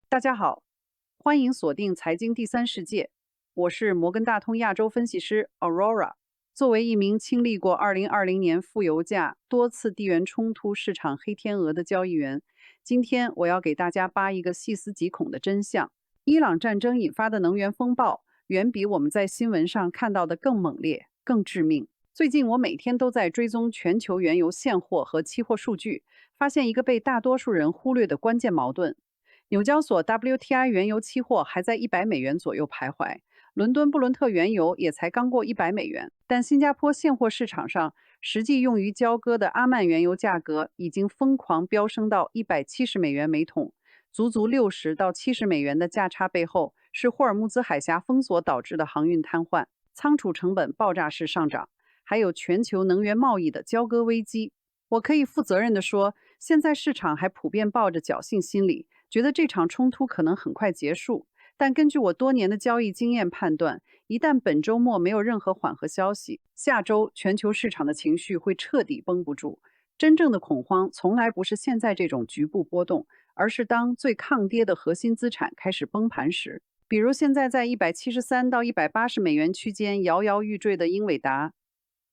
大家好，欢迎锁定财经第三世界，我是摩根大通亚洲分析师 Aurora。作为一名经历过2020年负油价、多次地缘冲突市场黑天鹅的交易员，今天我要给大家扒一个细思极恐的真相：伊朗战争引发的能源风暴，远比我们在新闻上看到的更猛烈、更致命。最近我每天都在追踪全球原油现货和期货数据，发现一个被大多数人忽略的关键矛盾。纽交所 WTI 原油期货还在$100左右徘徊，伦敦布伦特原油也才刚过$100，但新加坡现货市场上实际用于交割的阿曼原油价格已经疯狂飙升到$170每桶，足足60到70美元的价差背后，是霍尔木兹海峡封锁导致的航运瘫痪、仓储成本爆炸式上涨，还有全球能源贸易的交割危机。我可以负责任地说，现在市场还普遍抱着侥幸心理，觉得这场冲突可能很快结束。但根据我多年的交易经验判断，一旦本周末没有任何缓和消息，下周全球市场的情绪会彻底绷不住。真正的恐慌从来不是现在这种局部波动，而是当最抗跌的核心资产开始崩盘时。比如现在在173到180美元区间摇摇欲坠的英伟达，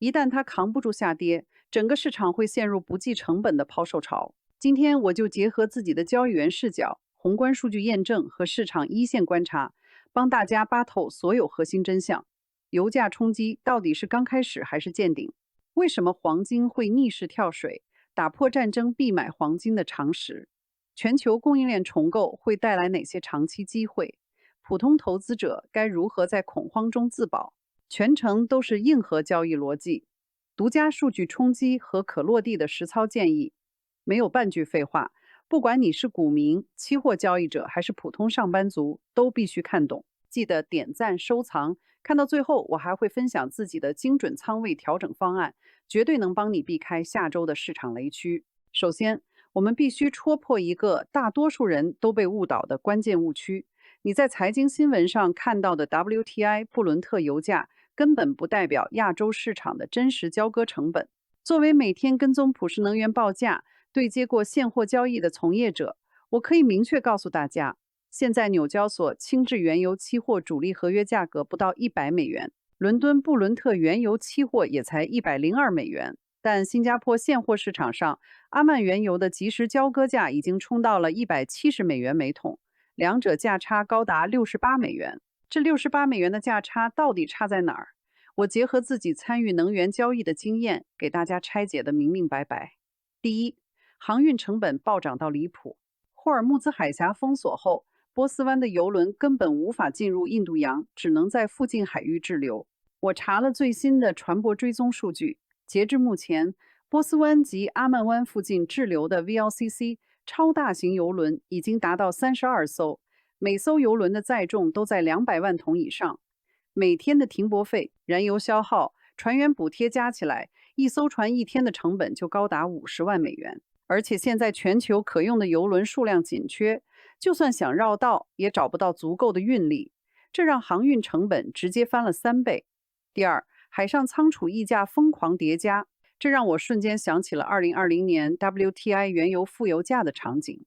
一旦它扛不住下跌，整个市场会陷入不计成本的抛售潮。今天我就结合自己的交易员视角、宏观数据验证和市场一线观察，帮大家扒透所有核心真相。油价冲击到底是刚开始还是见顶？为什么黄金会逆势跳水，打破战争必买黄金的常识？全球供应链重构会带来哪些长期机会？普通投资者该如何在恐慌中自保？全程都是硬核交易逻辑，独家数据冲击和可落地的实操建议，没有半句废话。不管你是股民、期货交易者还是普通上班族，都必须看懂。记得点赞、收藏。看到最后，我还会分享自己的精准仓位调整方案，绝对能帮你避开下周的市场雷区。首先，我们必须戳破一个大多数人都被误导的关键误区：你在财经新闻上看到的 WTI 布伦特油价，根本不代表亚洲市场的真实交割成本。作为每天跟踪普世能源报价、对接过现货交易的从业者，我可以明确告诉大家，现在纽交所轻质原油期货主力合约价格不到$100，伦敦布伦特原油期货也才$102，但新加坡现货市场上，阿曼原油的即时交割价已经冲到了$170每桶，两者价差高达$68。这$68的价差到底差在哪儿？我结合自己参与能源交易的经验，给大家拆解的明明白白。第一，航运成本暴涨到离谱。霍尔木兹海峡封锁后，波斯湾的油轮根本无法进入印度洋，只能在附近海域滞留。我查了最新的船舶追踪数据，截至目前，波斯湾及阿曼湾附近滞留的 VLCC 超大型油轮已经达到32艘，每艘油轮的载重都在200万桶以上。每天的停泊费、燃油消耗、船员补贴加起来，一艘船一天的成本就高达50万美元。而且现在全球可用的油轮数量紧缺，就算想绕道，也找不到足够的运力，这让航运成本直接翻了3倍。第二，海上仓储溢价疯狂叠加，这让我瞬间想起了2020年 WTI 原油负油价的场景。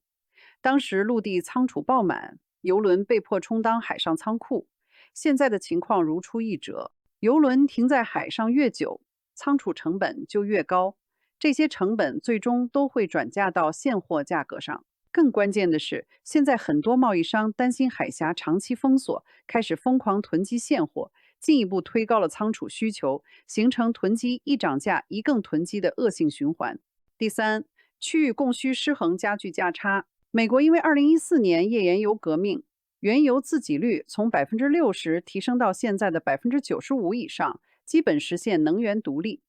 当时陆地仓储爆满，油轮被迫充当海上仓库。现在的情况如出一辙，油轮停在海上越久，仓储成本就越高，这些成本最终都会转嫁到现货价格上。更关键的是，现在很多贸易商担心海峡长期封锁，开始疯狂囤积现货，进一步推高了仓储需求，形成囤积一涨价一更囤积的恶性循环。第三，区域供需失衡加剧价差。美国因为2014年页岩油革命，原油自给率从60%提升到现在的95%以上，基本实现能源独立。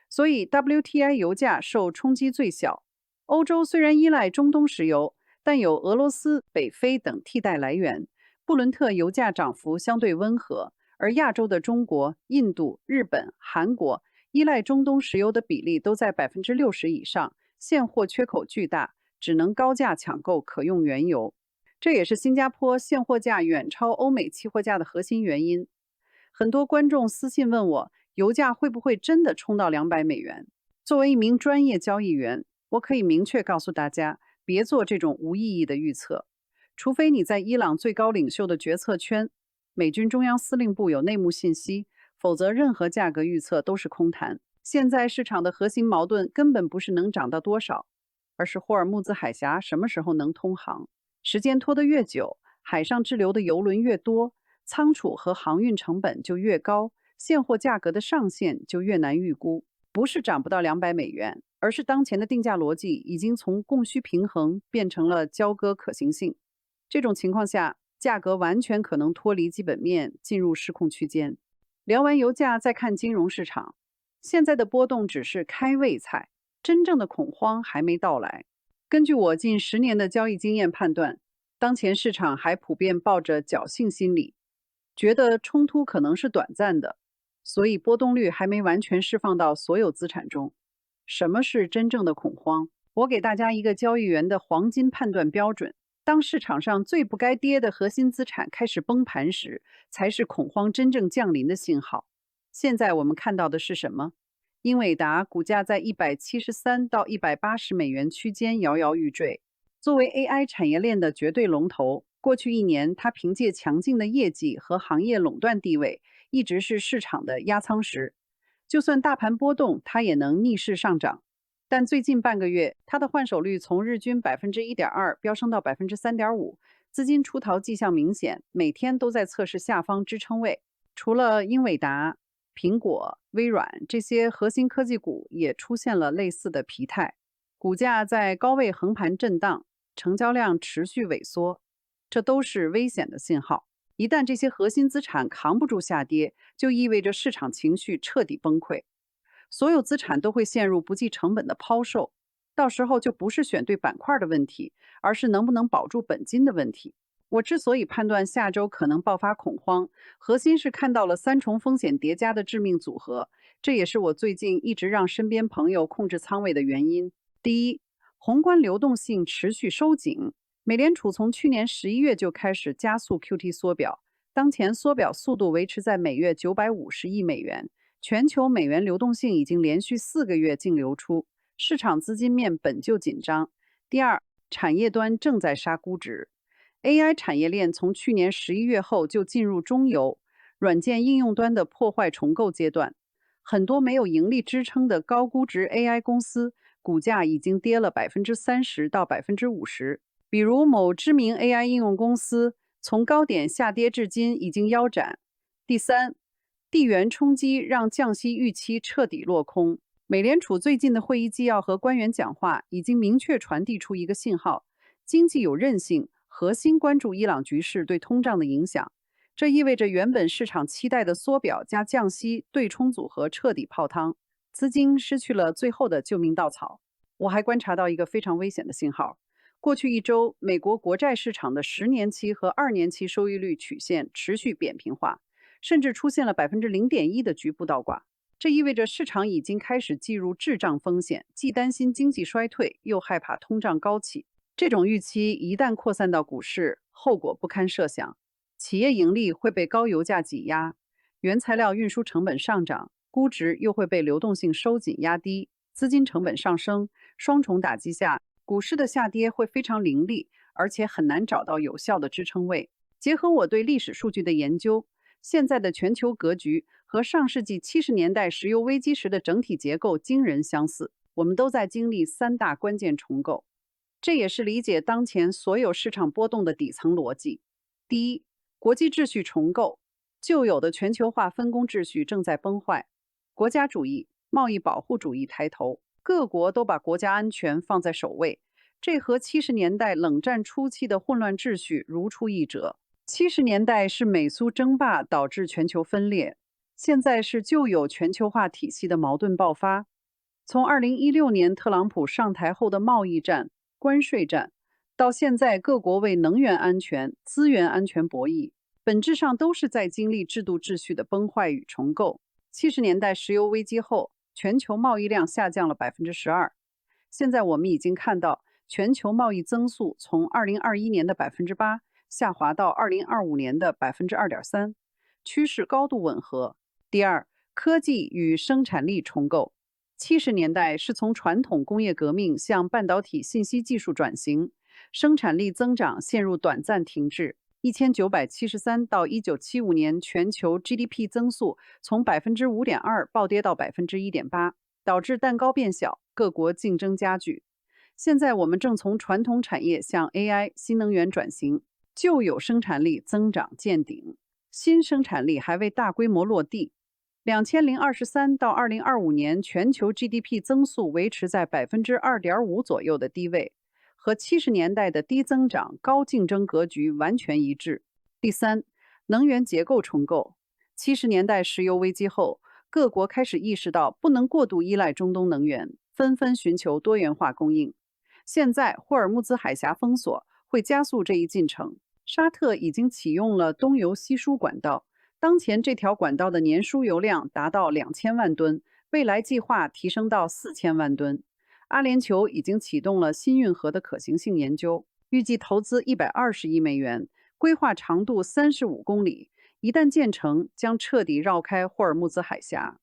所以 WTI 油价受冲击最小。欧洲虽然依赖中东石油，但有俄罗斯、北非等替代来源，布伦特油价涨幅相对温和。而亚洲的中国、印度、日本、韩国依赖中东石油的比例都在60%以上，现货缺口巨大，只能高价抢购可用原油。这也是新加坡现货价远超欧美期货价的核心原因。很多观众私信问我，油价会不会真的冲到$200？作为一名专业交易员，我可以明确告诉大家，别做这种无意义的预测。除非你在伊朗最高领袖的决策圈，美军中央司令部有内幕信息，否则任何价格预测都是空谈。现在市场的核心矛盾根本不是能涨到多少，而是霍尔木兹海峡什么时候能通航。时间拖得越久，海上滞留的油轮越多，仓储和航运成本就越高，现货价格的上限就越难预估。不是涨不到$200，而是当前的定价逻辑已经从供需平衡变成了交割可行性。这种情况下，价格完全可能脱离基本面，进入失控区间。聊完油价，再看金融市场。现在的波动只是开胃菜，真正的恐慌还没到来。根据我近10年的交易经验判断，当前市场还普遍抱着侥幸心理，觉得冲突可能是短暂的，所以波动率还没完全释放到所有资产中。什么是真正的恐慌？我给大家一个交易员的黄金判断标准：当市场上最不该跌的核心资产开始崩盘时，才是恐慌真正降临的信号。现在我们看到的是什么？英伟达股价在173到$180区间摇摇欲坠。作为 AI 产业链的绝对龙头，过去1年，它凭借强劲的业绩和行业垄断地位，一直是市场的压舱石。就算大盘波动，它也能逆势上涨。但最近半个月，它的换手率从日均1.2%飙升到3.5%，资金出逃迹象明显，每天都在测试下方支撑位。除了英伟达、苹果、微软这些核心科技股也出现了类似的疲态，股价在高位横盘震荡，成交量持续萎缩，这都是危险的信号。一旦这些核心资产扛不住下跌，就意味着市场情绪彻底崩溃，所有资产都会陷入不计成本的抛售，到时候就不是选对板块的问题，而是能不能保住本金的问题。我之所以判断下周可能爆发恐慌，核心是看到了3重风险叠加的致命组合，这也是我最近一直让身边朋友控制仓位的原因。第一，宏观流动性持续收紧，美联储从去年11月就开始加速 QT 缩表，当前缩表速度维持在每月950亿美元，全球美元流动性已经连续4个月净流出，市场资金面本就紧张。第二，产业端正在杀估值。AI 产业链从去年11月后就进入中游，软件应用端的破坏重构阶段。很多没有盈利支撑的高估值 AI 公司，股价已经跌了30%到50%。比如某知名 AI 应用公司，从高点下跌至今已经腰斩。第三，地缘冲击让降息预期彻底落空。美联储最近的会议纪要和官员讲话已经明确传递出一个信号：经济有韧性。核心关注伊朗局势对通胀的影响，这意味着原本市场期待的缩表加降息对冲组合彻底泡汤，资金失去了最后的救命稻草。我还观察到一个非常危险的信号：过去1周，美国国债市场的10年期和2年期收益率曲线持续扁平化，甚至出现了0.1%的局部倒挂。这意味着市场已经开始计入滞胀风险，既担心经济衰退，又害怕通胀高企。这种预期一旦扩散到股市，后果不堪设想。企业盈利会被高油价挤压，原材料运输成本上涨，估值又会被流动性收紧压低，资金成本上升，双重打击下，股市的下跌会非常凌厉，而且很难找到有效的支撑位。结合我对历史数据的研究，现在的全球格局和上世纪70年代石油危机时的整体结构惊人相似，我们都在经历3大关键重构。这也是理解当前所有市场波动的底层逻辑。第一，国际秩序重构，旧有的全球化分工秩序正在崩坏，国家主义、贸易保护主义抬头，各国都把国家安全放在首位，这和70年代冷战初期的混乱秩序如出一辙。70年代是美苏争霸导致全球分裂，现在是旧有全球化体系的矛盾爆发。从2016年特朗普上台后的贸易战、关税战，到现在各国为能源安全、资源安全博弈，本质上都是在经历制度秩序的崩坏与重构。70年代石油危机后，全球贸易量下降了12%，现在我们已经看到全球贸易增速从2021年的8%下滑到2025年的2.3%，趋势高度吻合。第二，科技与生产力重构。70年代是从传统工业革命向半导体信息技术转型，生产力增长陷入短暂停滞。1973到1975年，全球 GDP 增速从5.2%暴跌到1.8%，导致蛋糕变小，各国竞争加剧。现在我们正从传统产业向 AI、新能源转型，旧有生产力增长见顶，新生产力还未大规模落地。2023到2025年，全球 GDP 增速维持在2.5%左右的低位，和70年代的低增长、高竞争格局完全一致。第三，能源结构重构。70年代石油危机后，各国开始意识到不能过度依赖中东能源，纷纷寻求多元化供应。现在，霍尔木兹海峡封锁会加速这一进程。沙特已经启用了东油西输管道，当前这条管道的年输油量达到2000万吨，未来计划提升到4000万吨。阿联酋已经启动了新运河的可行性研究，预计投资120亿美元，规划长度35公里，一旦建成，将彻底绕开霍尔木兹海峡。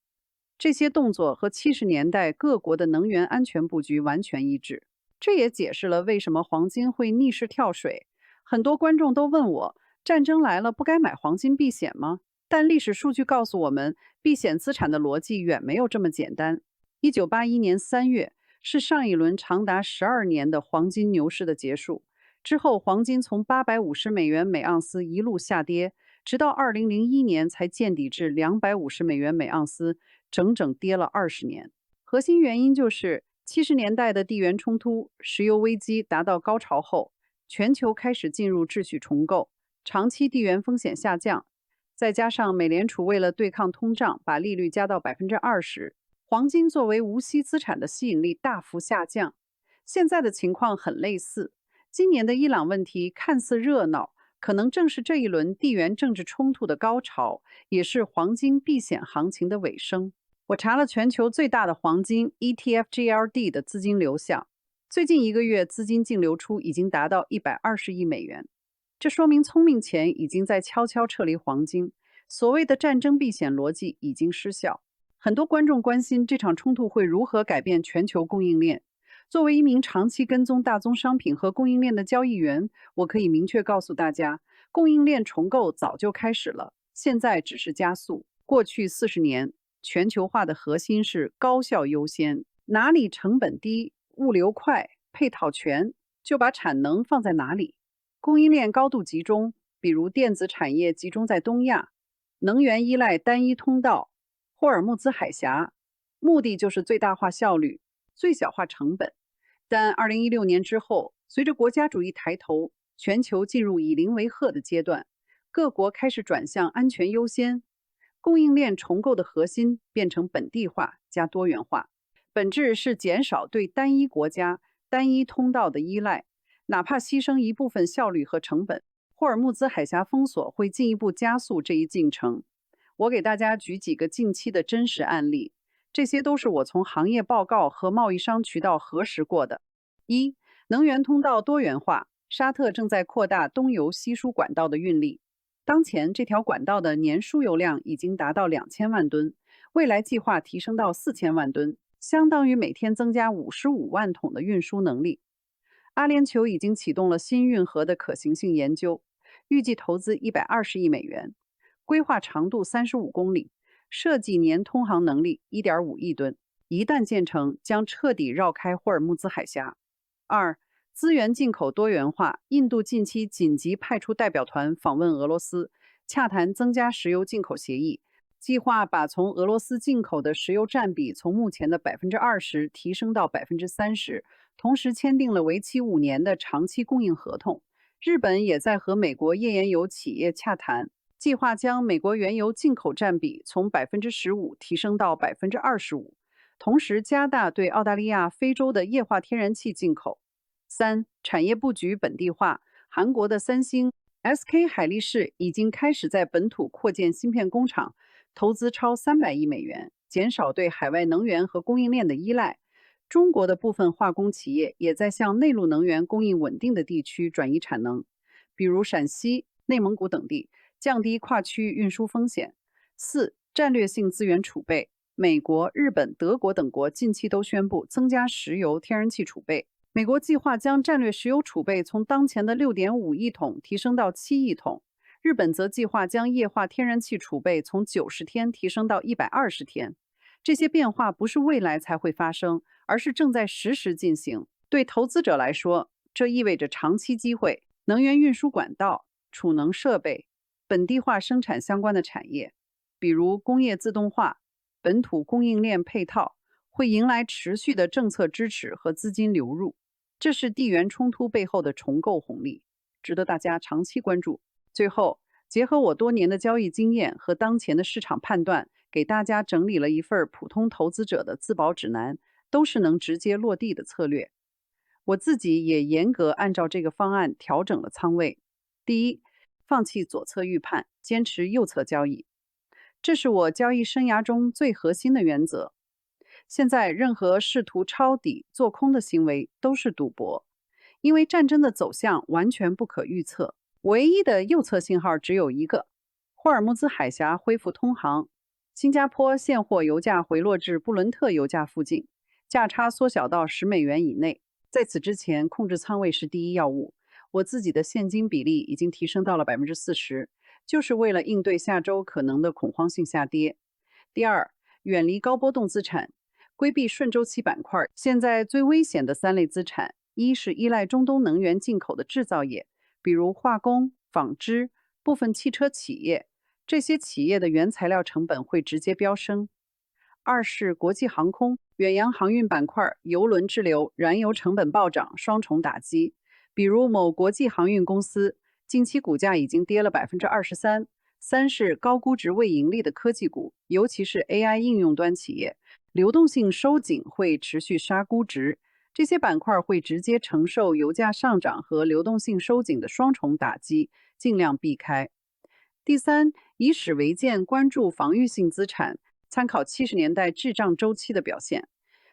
这些动作和70年代各国的能源安全布局完全一致。这也解释了为什么黄金会逆势跳水。很多观众都问我，战争来了不该买黄金避险吗？但历史数据告诉我们，避险资产的逻辑远没有这么简单。1981年3月是上一轮长达12年的黄金牛市的结束，之后黄金从850美元每盎司一路下跌，直到2001年才见底至250美元每盎司，整整跌了20年。核心原因就是70年代的地缘冲突、石油危机达到高潮后，全球开始进入秩序重构，长期地缘风险下降，再加上美联储为了对抗通胀，把利率加到20%，黄金作为无息资产的吸引力大幅下降。现在的情况很类似，今年的伊朗问题看似热闹，可能正是这一轮地缘政治冲突的高潮，也是黄金避险行情的尾声。我查了全球最大的黄金 ETF GLD 的资金流向，最近1个月资金净流出已经达到120亿美元，这说明聪明钱已经在悄悄撤离黄金，所谓的战争避险逻辑已经失效。很多观众关心这场冲突会如何改变全球供应链。作为一名长期跟踪大宗商品和供应链的交易员，我可以明确告诉大家，供应链重构早就开始了，现在只是加速。过去40年，全球化的核心是高效优先，哪里成本低、物流快、配套全，就把产能放在哪里。供应链高度集中，比如电子产业集中在东亚，能源依赖单一通道，霍尔木兹海峡，目的就是最大化效率，最小化成本。但2016年之后，随着国家主义抬头，全球进入以邻为壑的阶段，各国开始转向安全优先，供应链重构的核心变成本地化加多元化，本质是减少对单一国家、单一通道的依赖，哪怕牺牲一部分效率和成本。霍尔木兹海峡封锁会进一步加速这一进程。我给大家举几个近期的真实案例，这些都是我从行业报告和贸易商渠道核实过的。一、能源通道多元化，沙特正在扩大东油西输管道的运力。当前这条管道的年输油量已经达到2000万吨，未来计划提升到4000万吨，相当于每天增加55万桶的运输能力。阿联酋已经启动了新运河的可行性研究，预计投资120亿美元，规划长度35公里，设计年通航能力1.5亿吨，一旦建成，将彻底绕开霍尔木兹海峡。二、资源进口多元化，印度近期紧急派出代表团访问俄罗斯，洽谈增加石油进口协议，计划把从俄罗斯进口的石油占比从目前的20%提升到30%，同时签订了为期5年的长期供应合同。日本也在和美国页岩油企业洽谈，计划将美国原油进口占比从15%提升到25%，同时加大对澳大利亚、非洲的液化天然气进口。三、产业布局本地化，韩国的三星、SK 海力士已经开始在本土扩建芯片工厂，投资超300亿美元，减少对海外能源和供应链的依赖。中国的部分化工企业也在向内陆能源供应稳定的地区转移产能，比如陕西、内蒙古等地，降低跨区域运输风险。四、战略性资源储备，美国、日本、德国等国近期都宣布增加石油、天然气储备。美国计划将战略石油储备从当前的6.5亿桶提升到7亿桶，日本则计划将液化天然气储备从90天提升到120天。这些变化不是未来才会发生，而是正在实时进行。对投资者来说，这意味着长期机会，能源运输管道、储能设备、本地化生产相关的产业，比如工业自动化、本土供应链配套，会迎来持续的政策支持和资金流入。这是地缘冲突背后的重构红利，值得大家长期关注。最后，结合我多年的交易经验和当前的市场判断，给大家整理了一份普通投资者的自保指南，都是能直接落地的策略。我自己也严格按照这个方案调整了仓位。第一，放弃左侧预判，坚持右侧交易，这是我交易生涯中最核心的原则。现在任何试图抄底做空的行为都是赌博，因为战争的走向完全不可预测。唯一的右侧信号只有一个：霍尔木兹海峡恢复通航，新加坡现货油价回落至布伦特油价附近，价差缩小到$10以内。在此之前，控制仓位是第一要务。我自己的现金比例已经提升到了40%，就是为了应对下周可能的恐慌性下跌。第二，远离高波动资产，规避顺周期板块。现在最危险的3类资产，一是依赖中东能源进口的制造业，比如化工、纺织、部分汽车企业，这些企业的原材料成本会直接飙升。二是国际航空、远洋航运板块，邮轮滞留、燃油成本暴涨，双重打击。比如某国际航运公司，近期股价已经跌了23%。三是高估值未盈利的科技股，尤其是 AI 应用端企业，流动性收紧会持续杀估值，这些板块会直接承受油价上涨和流动性收紧的双重打击，尽量避开。第三，以史为鉴，关注防御性资产，参考70年代滞胀周期的表现。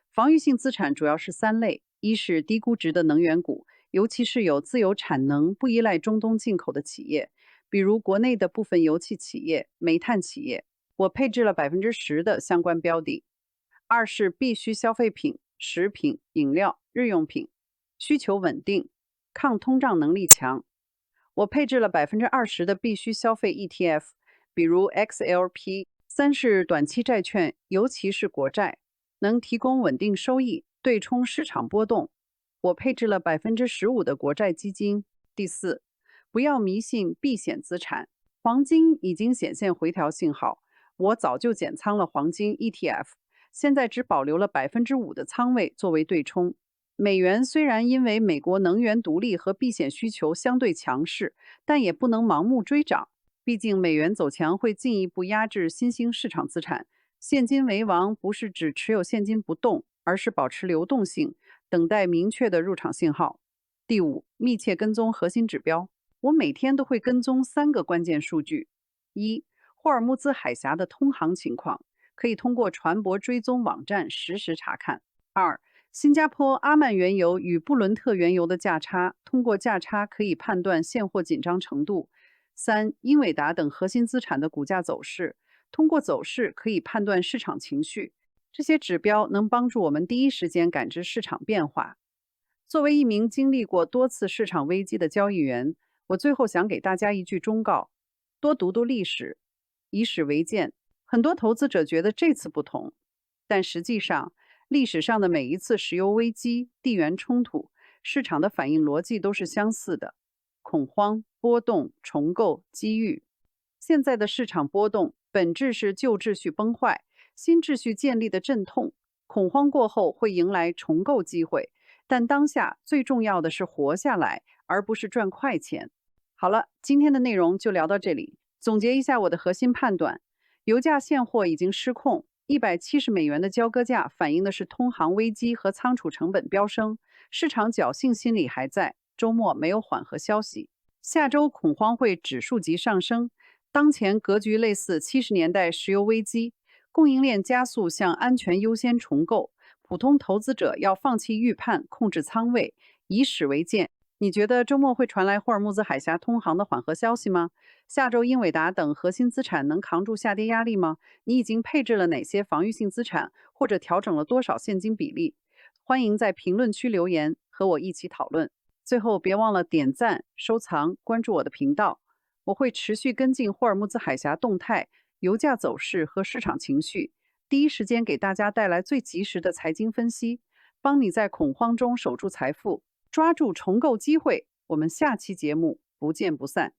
防御性资产主要是3类，一是低估值的能源股，尤其是有自有产能、不依赖中东进口的企业，比如国内的部分油气企业、煤炭企业，我配置了10%的相关标的。二是必需消费品、食品、饮料、日用品，需求稳定，抗通胀能力强。我配置了20%的必需消费 ETF， 比如 XLP。三是短期债券，尤其是国债，能提供稳定收益，对冲市场波动。我配置了15%的国债基金。第四，不要迷信避险资产，黄金已经显现回调信号，我早就减仓了黄金 ETF， 现在只保留了5%的仓位作为对冲。美元虽然因为美国能源独立和避险需求相对强势，但也不能盲目追涨。毕竟美元走强会进一步压制新兴市场资产，现金为王不是指持有现金不动，而是保持流动性，等待明确的入场信号。第五，密切跟踪核心指标，我每天都会跟踪3个关键数据：一、霍尔木兹海峡的通航情况，可以通过船舶追踪网站实时查看；二、新加坡阿曼原油与布伦特原油的价差，通过价差可以判断现货紧张程度；三、英伟达等核心资产的股价走势，通过走势可以判断市场情绪。这些指标能帮助我们第一时间感知市场变化。作为一名经历过多次市场危机的交易员，我最后想给大家一句忠告：多读读历史，以史为鉴。很多投资者觉得这次不同，但实际上，历史上的每一次石油危机、地缘冲突，市场的反应逻辑都是相似的：恐慌、波动、重构、机遇。现在的市场波动本质是旧秩序崩坏，新秩序建立的阵痛。恐慌过后会迎来重构机会，但当下最重要的是活下来，而不是赚快钱。好了，今天的内容就聊到这里。总结一下我的核心判断：油价现货已经失控，$170的交割价反映的是通航危机和仓储成本飙升，市场侥幸心理还在，周末没有缓和消息。下周恐慌会指数级上升，当前格局类似70年代石油危机，供应链加速向安全优先重构，普通投资者要放弃预判，控制仓位，以史为鉴。你觉得周末会传来霍尔木兹海峡通航的缓和消息吗？下周英伟达等核心资产能扛住下跌压力吗？你已经配置了哪些防御性资产，或者调整了多少现金比例？欢迎在评论区留言，和和我一起讨论。最后，别忘了点赞、收藏、关注我的频道，我会持续跟进霍尔木兹海峡动态、油价走势和市场情绪，第一时间给大家带来最及时的财经分析，帮你在恐慌中守住财富，抓住重构机会。我们下期节目不见不散。